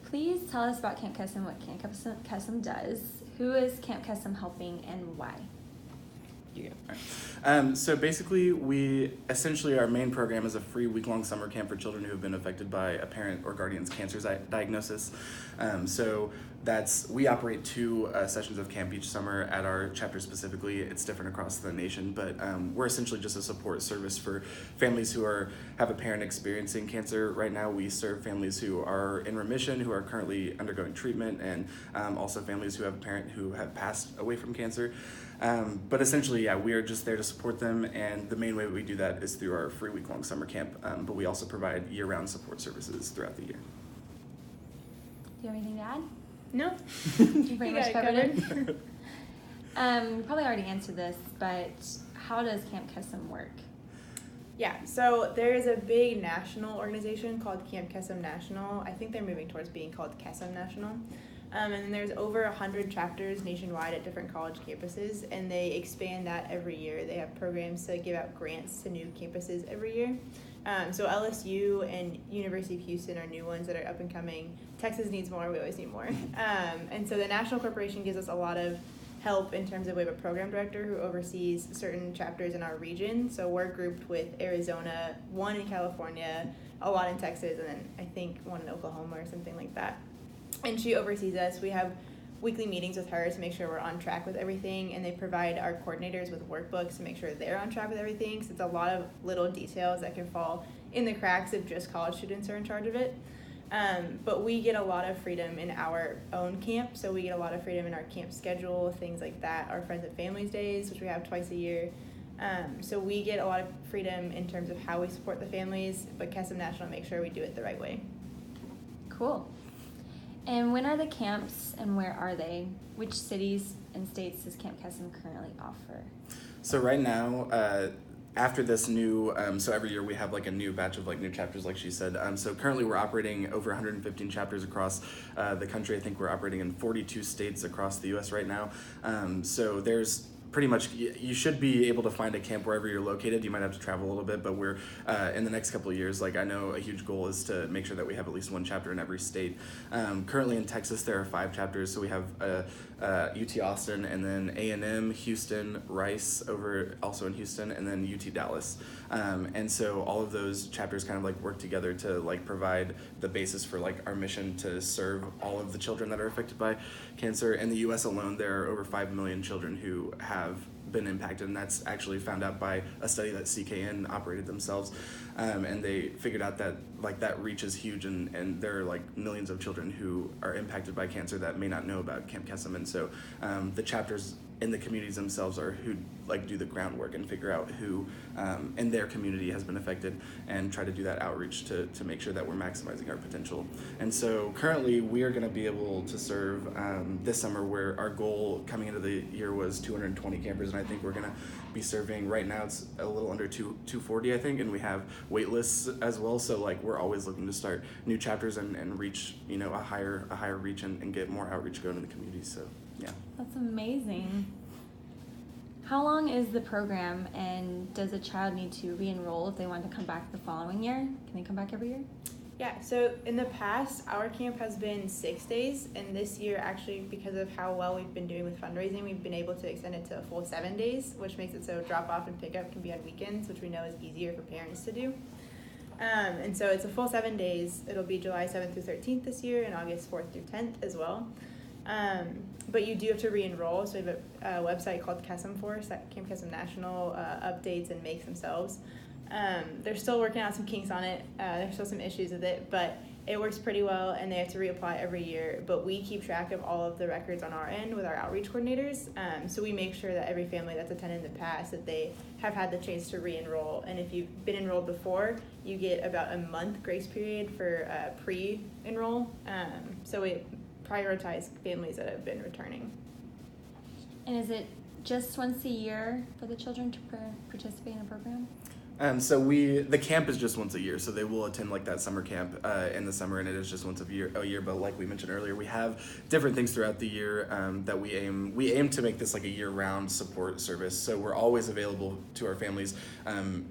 Please tell us about Camp Kesem, what Camp Kesem does. Who is Camp Kesem helping and why? So basically, our main program is a free week-long summer camp for children who have been affected by a parent or guardian's cancer diagnosis. We operate 2 sessions of camp each summer at our chapter specifically. It's different across the nation, but we're essentially just a support service for families who have a parent experiencing cancer. Right now, we serve families who are in remission, who are currently undergoing treatment, and also families who have a parent who have passed away from cancer. But essentially, we are just there to support them, and the main way we do that is through our free week-long summer camp, but we also provide year-round support services throughout the year. Do you have anything to add? No. You pretty much covered it. You probably already answered this, but how does Camp Kesem work? Yeah, so there is a big national organization called Camp Kesem National. I think they're moving towards being called Kesem National. And then there's over 100 chapters nationwide at different college campuses, and they expand that every year. They have programs to give out grants to new campuses every year. So LSU and University of Houston are new ones that are up and coming. Texas needs more, we always need more. And so the National Corporation gives us a lot of help in terms of we have a program director who oversees certain chapters in our region. So we're grouped with Arizona, one in California, a lot in Texas, and then I think one in Oklahoma or something like that. And she oversees us. We have weekly meetings with her to make sure we're on track with everything, and they provide our coordinators with workbooks to make sure they're on track with everything. So it's a lot of little details that can fall in the cracks if just college students are in charge of it. But we get a lot of freedom in our own camp. So we get a lot of freedom in our camp schedule, things like that. Our Friends and Families Days, which we have twice a year. So we get a lot of freedom in terms of how we support the families, but Kesem National makes sure we do it the right way. Cool. And when are the camps and where are they? Which cities and states does Camp Kesem currently offer? So right now, after this new, so every year we have like a new batch of like new chapters, like she said. So currently we're operating over 115 chapters across the country. I think we're operating in 42 states across the U.S. right now. So there's pretty much, you should be able to find a camp wherever you're located. You might have to travel a little bit, but we're in the next couple of years, like I know a huge goal is to make sure that we have at least one chapter in every state. Currently in Texas, there are 5 chapters. So we have UT Austin, and then A&M, Houston, Rice over also in Houston, and then UT Dallas. And so all of those chapters kind of like work together to like provide the basis for like our mission to serve all of the children that are affected by cancer. In the US alone, there are over 5 million children who have been impacted, and that's actually found out by a study that CKN operated themselves, and they figured out that like that reach is huge, and there are like millions of children who are impacted by cancer that may not know about Camp Kesem. And so the chapters in the communities themselves are who like do the groundwork and figure out who in their community has been affected and try to do that outreach to make sure that we're maximizing our potential. And so currently we are going to be able to serve this summer, where our goal coming into the year was 220 campers, and I think we're going to be serving, right now it's a little under 240 I think, and we have wait lists as well. So like we're always looking to start new chapters and reach a higher reach and get more outreach going in the community. So yeah. That's amazing. How long is the program, and does a child need to re-enroll if they want to come back the following year? Can they come back every year? Yeah, so in the past, our camp has been 6 days, and this year, actually, because of how well we've been doing with fundraising, we've been able to extend it to a full 7 days, which makes it so drop-off and pickup can be on weekends, which we know is easier for parents to do. And so it's a full 7 days. It'll be July 7th through 13th this year, and August 4th through 10th as well. But you do have to re-enroll, so we have a website called Kesem Force that Camp Kesem National updates and makes themselves. They're still working out some kinks on it. There's still some issues with it, but it works pretty well, and they have to reapply every year. But we keep track of all of the records on our end with our outreach coordinators, so we make sure that every family that's attended in the past, that they have had the chance to re-enroll. And if you've been enrolled before, you get about a month grace period for pre-enroll. So we prioritize families that have been returning. And is it just once a year for the children to participate in a program? So the camp is just once a year, so they will attend like that summer camp in the summer, and it is just once a year. But like we mentioned earlier, we have different things throughout the year that we aim to make this like a year-round support service. So we're always available to our families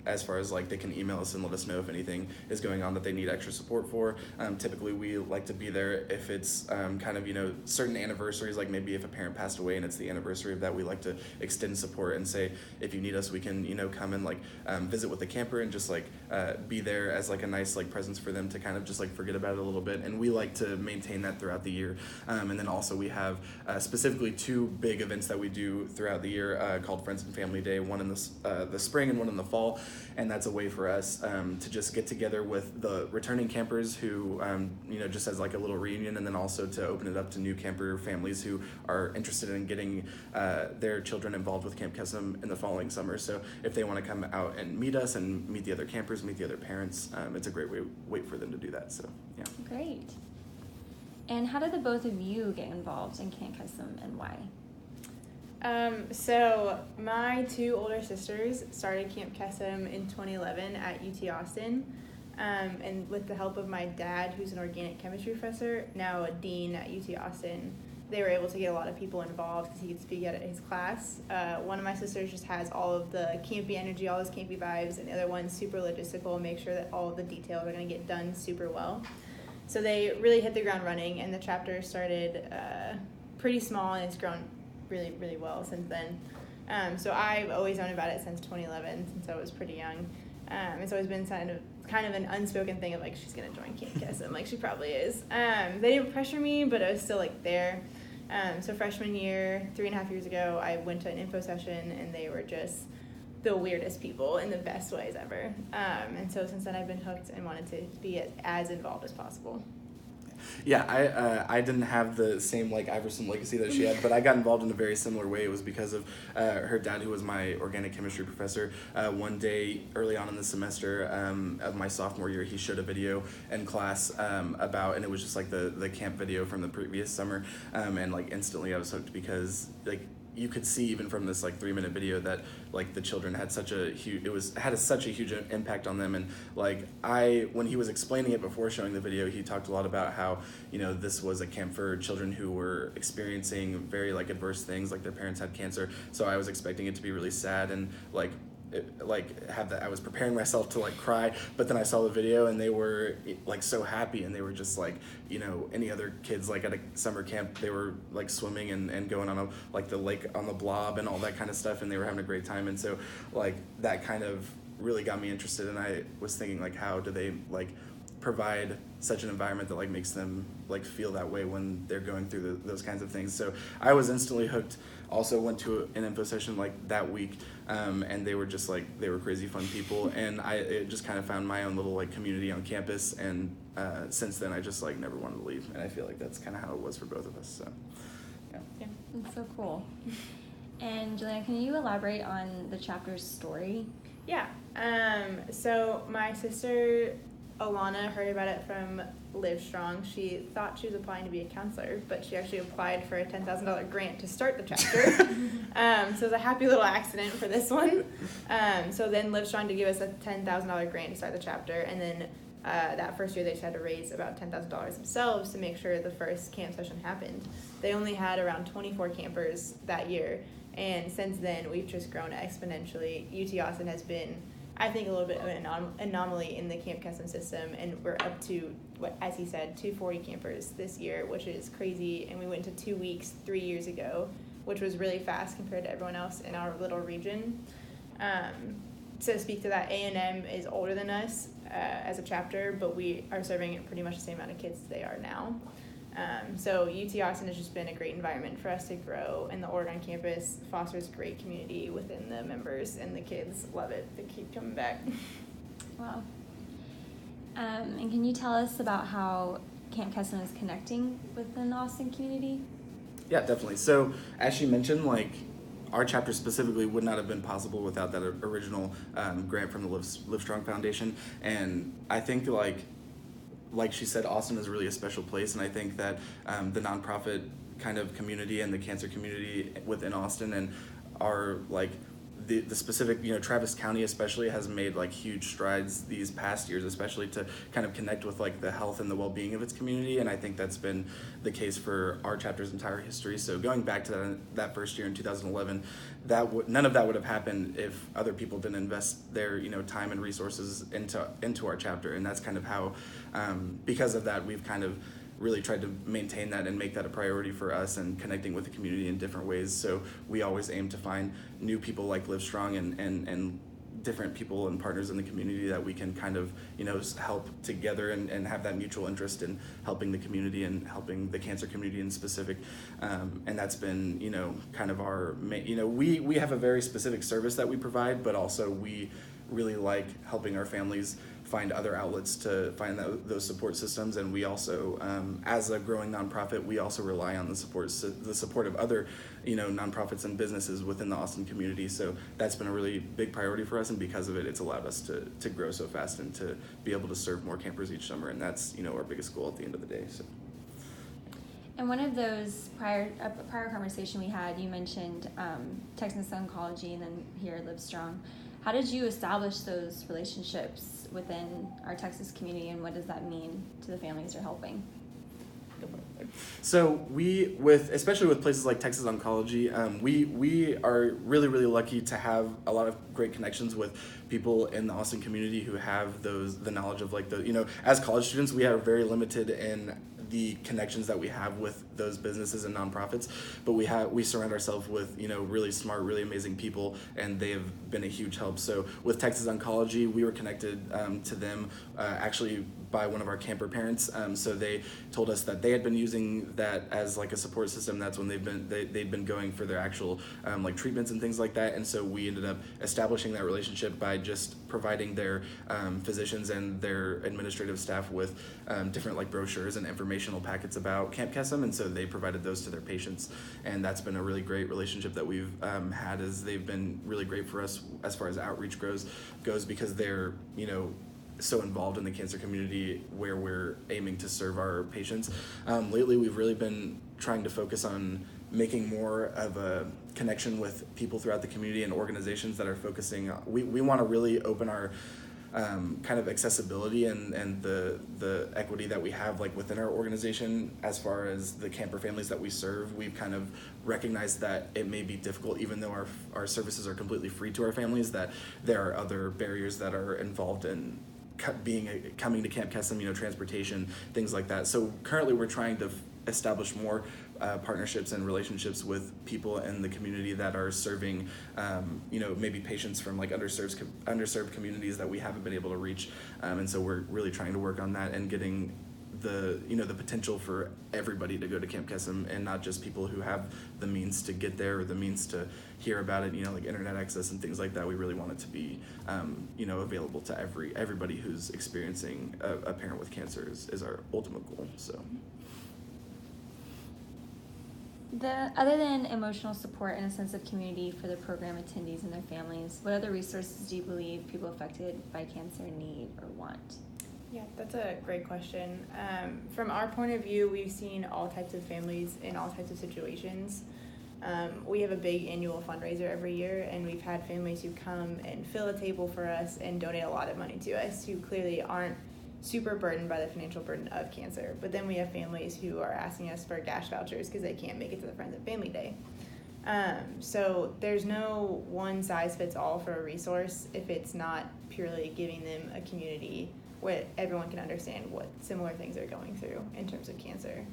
as far as like they can email us and let us know if anything is going on that they need extra support for. Typically, we like to be there if it's kind of certain anniversaries, like maybe if a parent passed away and it's the anniversary of that, we like to extend support and say if you need us, we can come and like visit with the camper and just like be there as like a nice like presence for them to kind of just like forget about it a little bit, and we like to maintain that throughout the year. And then also we have specifically 2 big events that we do throughout the year called Friends and Family Day, one in the spring and one in the fall, and that's a way for us to just get together with the returning campers who just as like a little reunion, and then also to open it up to new camper families who are interested in getting their children involved with Camp Kesem in the following summer. So if they want to come out and meet us and meet the other campers, meet the other parents, it's a great way for them to do that. So yeah. Great. And how did the both of you get involved in Camp Kesem, and why? So my 2 older sisters started Camp Kesem in 2011 at UT Austin, and with the help of my dad, who's an organic chemistry professor, now a dean at UT Austin, they were able to get a lot of people involved because he could speak at his class. One of my sisters just has all of the campy energy, all those campy vibes, and the other one's super logistical, make sure that all of the details are going to get done super well. So they really hit the ground running, and the chapter started pretty small, and it's grown really, really well since then. So I've always known about it since 2011, since I was pretty young. It's always been kind of an unspoken thing of like, she's going to join Camp Kesem, like she probably is. They didn't pressure me, but I was still like there. So freshman year, 3.5 years ago, I went to an info session, and they were just the weirdest people in the best ways ever. And so since then I've been hooked and wanted to be as involved as possible. Yeah, I didn't have the same like Iverson legacy that she had, but I got involved in a very similar way. It was because of her dad, who was my organic chemistry professor. One day early on in the semester of my sophomore year, he showed a video in class about, and it was just like the camp video from the previous summer, and like instantly I was hooked because like you could see even from this like 3-minute video that like the children had such a huge impact on them. And like when he was explaining it before showing the video, he talked a lot about how this was a camp for children who were experiencing very like adverse things, like their parents had cancer. So I was expecting it to be really sad and I was preparing myself to like cry, but then I saw the video and they were like so happy, and they were just like any other kids like at a summer camp, they were like swimming and going on the lake on the blob and all that kind of stuff, and they were having a great time. And so like that kind of really got me interested, and I was thinking like, how do they like provide such an environment that like makes them like feel that way when they're going through those kinds of things. So I was instantly hooked. Also went to an info session like that week, and they were just like, they were crazy fun people, and I just kind of found my own little like community on campus, and since then I just like never wanted to leave, and I feel like that's kind of how it was for both of us. So yeah. That's so cool. And Juliana, can you elaborate on the chapter's story? Yeah. So my sister Alana heard about it from Livestrong. She thought she was applying to be a counselor, but she actually applied for a $10,000 grant to start the chapter. So it was a happy little accident for this one. So then Livestrong did give us a $10,000 grant to start the chapter, and then that first year they just had to raise about $10,000 themselves to make sure the first camp session happened. They only had around 24 campers that year, and since then we've just grown exponentially. UT Austin has been, I think, a little bit of an anomaly in the Camp Kesem system, and we're up to, as he said, 240 campers this year, which is crazy. And we went to 2 weeks 3 years ago, which was really fast compared to everyone else in our little region. To speak to that, A&M is older than us as a chapter, but we are serving pretty much the same amount of kids as they are now. So UT Austin has just been a great environment for us to grow, and the Oregon campus fosters great community within the members, and the kids love it. They keep coming back. Wow. And can you tell us about how Camp Kesem is connecting within the Austin community? Yeah, definitely. So as she mentioned, like our chapter specifically would not have been possible without that original grant from the Livestrong Foundation, and I think like she said, Austin is really a special place, and I think that the nonprofit kind of community and the cancer community within Austin and are like the specific, Travis County especially has made like huge strides these past years, especially to kind of connect with like the health and the well-being of its community. And I think that's been the case for our chapter's entire history. So going back to that first year in 2011, none of that would have happened if other people didn't invest their, time and resources into our chapter. And that's kind of how, because of that, we've kind of really tried to maintain that and make that a priority for us, and connecting with the community in different ways. So we always aim to find new people like Livestrong and different people and partners in the community that we can kind of, help together and have that mutual interest in helping the community and helping the cancer community in specific. And that's been, kind of our main, we have a very specific service that we provide, but also we really like helping our families find other outlets to find those support systems. And we also, as a growing nonprofit, we also rely on the support of other, nonprofits and businesses within the Austin community. So that's been a really big priority for us, and because of it, it's allowed us to grow so fast and to be able to serve more campers each summer. And that's, our biggest goal at the end of the day. So. And one of those prior conversation we had, you mentioned Texas Oncology and then here Livestrong. How did you establish those relationships within our Texas community, and what does that mean to the families you're helping? So especially with places like Texas Oncology, we are really, really lucky to have a lot of great connections with people in the Austin community who have the knowledge of like as college students, we are very limited in the connections that we have with those businesses and nonprofits, but we surround ourselves with really smart, really amazing people, and they have been a huge help. So with Texas Oncology, we were connected to them actually by one of our camper parents. So they told us that they had been using that as like a support system. That's when they'd been going for their actual like treatments and things like that. And so we ended up establishing that relationship by just providing their physicians and their administrative staff with different like brochures and informational packets about Camp Kesem, and so they provided those to their patients. And that's been a really great relationship that we've had, as they've been really great for us as far as outreach goes, because they're so involved in the cancer community where we're aiming to serve our patients. Lately, we've really been trying to focus on making more of a connection with people throughout the community and organizations that are focusing. We want to really open our kind of accessibility and the equity that we have like within our organization as far as the camper families that we serve. We've kind of recognized that it may be difficult, even though our services are completely free to our families, that there are other barriers that are involved in coming to Camp Kesem, transportation, things like that. So currently we're trying to establish more partnerships and relationships with people in the community that are serving, maybe patients from like underserved communities that we haven't been able to reach. And so we're really trying to work on that and getting the potential for everybody to go to Camp Kesem, and not just people who have the means to get there or the means to hear about it, like internet access and things like that. We really want it to be, available to everybody who's experiencing a parent with cancer is our ultimate goal. So. Other than emotional support and a sense of community for the program attendees and their families, what other resources do you believe people affected by cancer need or want? Yeah, that's a great question. From our point of view, we've seen all types of families in all types of situations. We have a big annual fundraiser every year, and we've had families who come and fill a table for us and donate a lot of money to us who clearly aren't super burdened by the financial burden of cancer. But then we have families who are asking us for cash vouchers because they can't make it to the Friends and Family Day. So there's no one size fits all for a resource if it's not purely giving them a community where everyone can understand what similar things are going through in terms of cancer.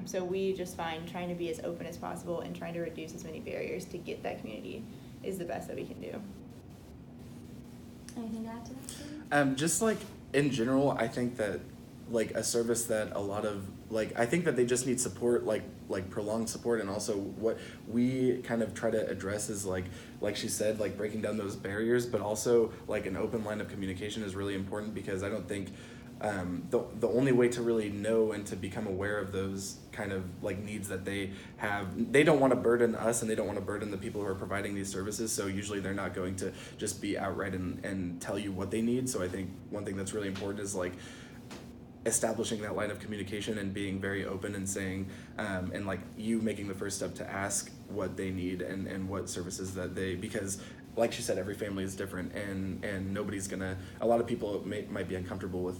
So we just find trying to be as open as possible and trying to reduce as many barriers to get that community is the best that we can do. Anything to add to that? Just like in general, I think that like a service that a lot of I think that they just need support, like prolonged support, and also what we kind of try to address is like she said, like breaking down those barriers, but also like an open line of communication is really important, because I don't think the only way to really know and to become aware of those kind of like needs that they have, they don't want to burden us and they don't want to burden the people who are providing these services, so usually they're not going to just be outright and tell you what they need. So I think one thing that's really important is like establishing that line of communication and being very open and saying, and like you making the first step to ask what they need and what services that because like she said, every family is different, and nobody's gonna. A lot of people might be uncomfortable with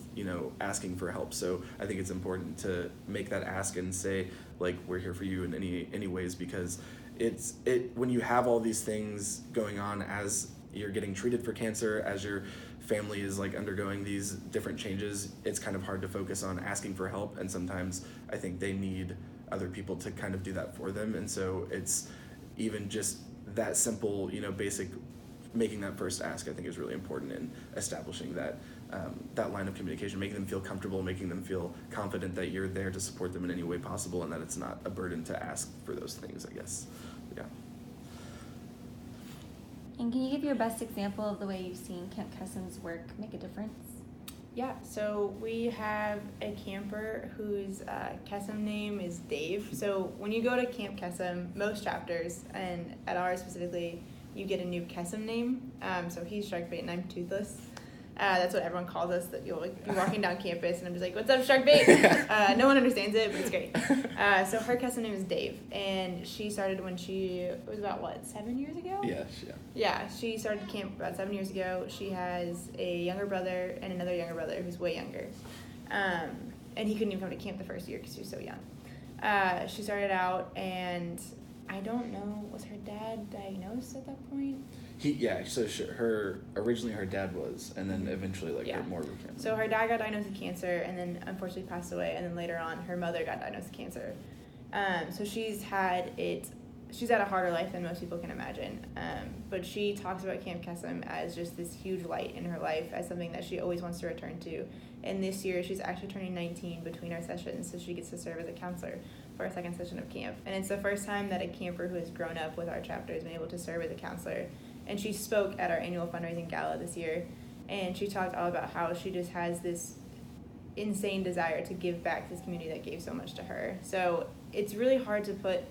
asking for help. So I think it's important to make that ask and say like we're here for you in any ways, because when you have all these things going on as you're getting treated for cancer, as your family is like undergoing these different changes, it's kind of hard to focus on asking for help, and sometimes I think they need other people to kind of do that for them. And so it's even just that simple, basic, making that first ask, I think is really important in establishing that line of communication, making them feel comfortable, making them feel confident that you're there to support them in any way possible, and that it's not a burden to ask for those things, I guess. Yeah. And can you give your best example of the way you've seen Camp Kesem's work make a difference? Yeah, so we have a camper whose Kesem name is Dave. So when you go to Camp Kesem, most chapters, and at ours specifically, you get a new Kesem name. So he's Sharkbait and I'm Toothless. That's what everyone calls us, that you'll be walking down campus and I'm just like, what's up, Sharkbait? No one understands it, but it's great. So her Kesem name is Dave, and she started when she was about, 7 years ago? Yeah. Yeah, she started camp about 7 years ago. She has a younger brother and another younger brother who's way younger. And he couldn't even come to camp the first year because he was so young. She started out, and I don't know, was her dad diagnosed at that point? Originally her dad was, and then eventually more of a cancer. So her dad got diagnosed with cancer, and then unfortunately passed away, and then later on her mother got diagnosed with cancer. So she's had a harder life than most people can imagine. But she talks about Camp Kesem as just this huge light in her life, as something that she always wants to return to. And this year she's actually turning 19 between our sessions, so she gets to serve as a counselor for our second session of camp. And it's the first time that a camper who has grown up with our chapter has been able to serve as a counselor. And she spoke at our annual fundraising gala this year, and she talked all about how she just has this insane desire to give back to this community that gave so much to her. So it's really hard to put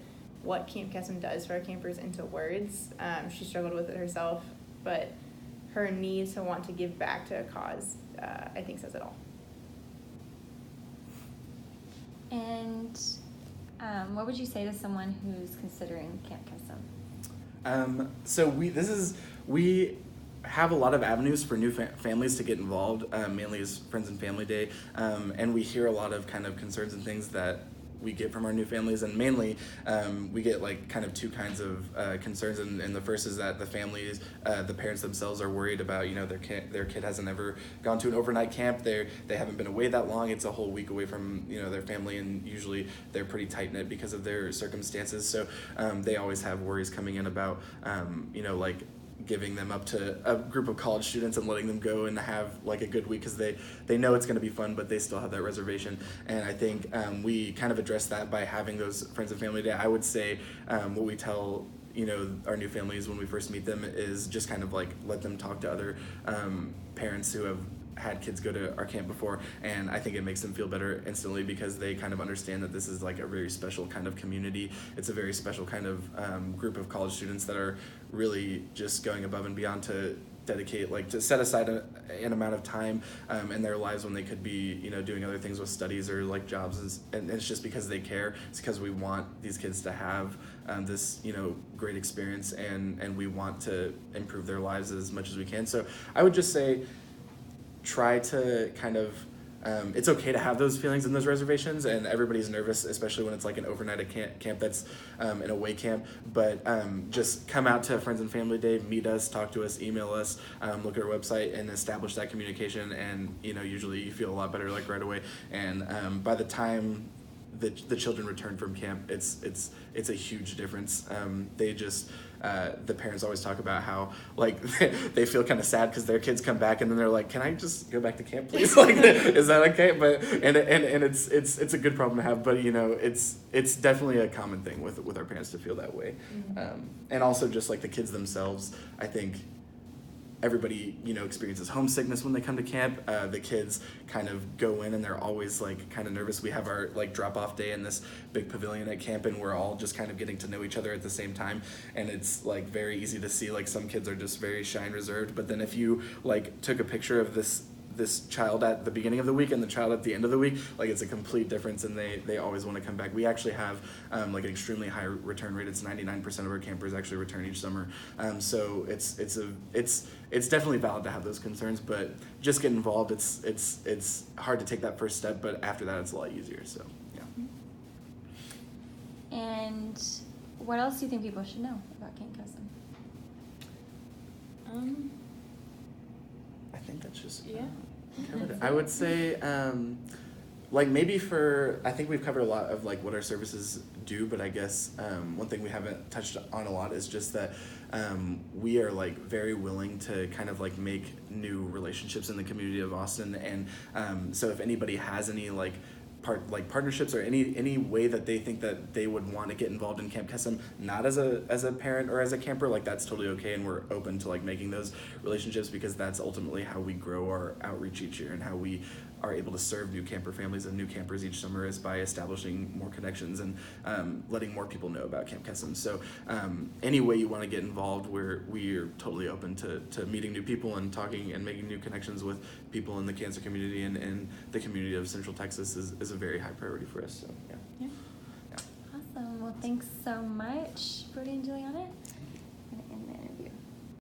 what Camp Kesem does for our campers into words. She struggled with it herself, but her need to want to give back to a cause, I think, says it all. And what would you say to someone who's considering Camp Kesem? So we have a lot of avenues for new families to get involved, mainly as Friends and Family Day, and we hear a lot of kind of concerns and things that we get from our new families, and mainly we get like kind of two kinds of concerns, and the first is that the families, the parents themselves are worried about their kid hasn't ever gone to an overnight camp, they haven't been away that long, it's a whole week away from their family, and usually they're pretty tight-knit because of their circumstances, so they always have worries coming in about like giving them up to a group of college students and letting them go and have like a good week, because they know it's going to be fun, but they still have that reservation. And I think we kind of address that by having those Friends and Family Day. I would say what we tell our new families when we first meet them is just kind of like let them talk to other parents who have had kids go to our camp before, and I think it makes them feel better instantly, because they kind of understand that this is like a very special kind of community. It's a very special kind of group of college students that are really just going above and beyond to dedicate, like to set aside an amount of time in their lives when they could be doing other things with studies or like jobs, and it's just because they care. It's because we want these kids to have this great experience, and we want to improve their lives as much as we can. So I would just say try to kind of it's okay to have those feelings and those reservations, and everybody's nervous, especially when it's like an overnight camp that's an away camp, but just come out to Friends and Family Day, meet us, talk to us, email us, look at our website, and establish that communication, and usually you feel a lot better like right away, and by the time the children return from camp, it's a huge difference. They just the parents always talk about how like they feel kind of sad because their kids come back and then they're like, can I just go back to camp, please? Like, is that okay? But and it's a good problem to have, but it's definitely a common thing with our parents to feel that way. Mm-hmm. And also just like the kids themselves, I think everybody experiences homesickness when they come to camp. The kids kind of go in and they're always like kind of nervous. We have our like drop off day in this big pavilion at camp, and we're all just kind of getting to know each other at the same time, and it's like very easy to see like some kids are just very shy and reserved, but then if you like took a picture of this this child at the beginning of the week and the child at the end of the week, like it's a complete difference, and they always want to come back. We actually have like an extremely high return rate. It's 99% of our campers actually return each summer. So it's definitely valid to have those concerns, but just get involved. It's hard to take that first step, but after that it's a lot easier. So yeah. And what else do you think people should know about Camp Kesem? I think that's just Yeah. covered it. I would say like maybe I think we've covered a lot of like what our services do, but I guess one thing we haven't touched on a lot is just that we are like very willing to kind of like make new relationships in the community of Austin, and so if anybody has any like partnerships or any way that they think that they would want to get involved in Camp Kesem, not as a parent or as a camper, like that's totally okay, and we're open to like making those relationships, because that's ultimately how we grow our outreach each year and how we are able to serve new camper families and new campers each summer, is by establishing more connections and letting more people know about Camp Kesem. So any way you want to get involved, we're totally open to meeting new people and talking and making new connections with people in the cancer community, and the community of Central Texas is a very high priority for us. So yeah. Awesome. Well, thanks so much, Brodi and Juliana.